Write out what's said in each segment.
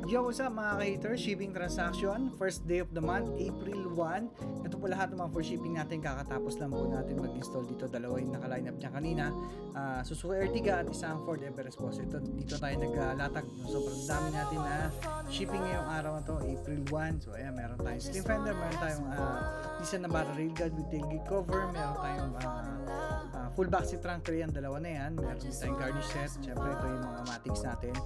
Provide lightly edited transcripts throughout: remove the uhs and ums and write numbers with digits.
Yo, what's up mga ka-haters? Shipping transaction, first day of the month, April 1. Ito po lahat ng mga for shipping natin. Kakatapos lang po natin mag-install dito. Dalawa yung naka-line up niya kanina. Suzuki Ertiga at isang Ford Everest po. So dito tayo naglatag. Sobrang dami natin na shipping ngayong araw na to, April 1. So ayan, meron tayong slim fender, meron tayong Nissan Navara railguard with tailgate cover, meron tayong full backseat trunk tray, ang dalawa na yan. Meron din tayong garnish set. Siyempre ito yung mga matics natin.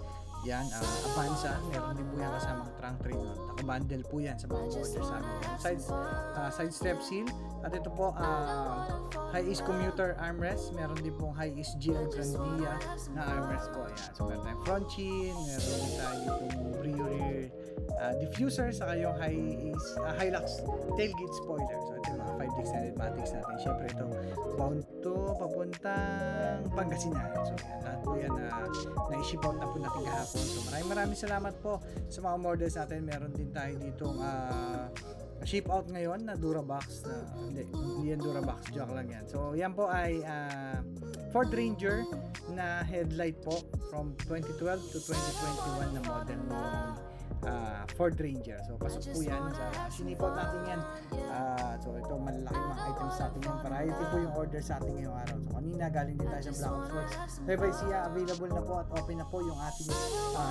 Yan, Avanza, meron din po yan kasamang trunk tray, no? Nakabundle po yan sa mga order sa amin. Side step seal, at ito po high-ease commuter armrest, meron din pong high-ease GL Grandia na armrest po. Yan. So meron tayong front chin, meron din tayo itong Brio rear diffuser, saka yung Hilux tailgate spoiler. So ito yung mga 5D extended matics natin. Syempre ito bound to papuntang Pangasinan. So yan, lahat po yan na-ship out na po natin kahapon. So maraming salamat po sa mga orders natin. Meron din tayo ditong ship out ngayon na Durabox hindi yan Durabox, joke lang yan. So yan po ay Ford Ranger na headlight po from 2012 to 2021 na model ng Ford Ranger. So pasok po yan sa sinipot natin yan. So ito malalaki mga items sa atin yan. Variety po yung order sa atin ngayong araw. So kanina galing din tayo sa Black Ops Works. Bye siya, available na po at open na po yung ating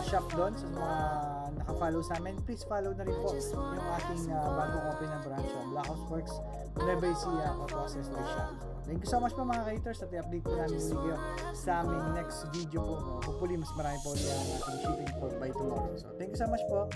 shop doon. So mga naka-follow sa amin, please follow na rin po yung ating bagong open na branch sa Black Ops Works. Bye siya, Auto Accessory Shop. So, thank you so much po mga ka-haters at i-update po namin muli kayo sa aming next video po. Hopefully mas marami po yung ating shipping for by tomorrow. So thank you so much po.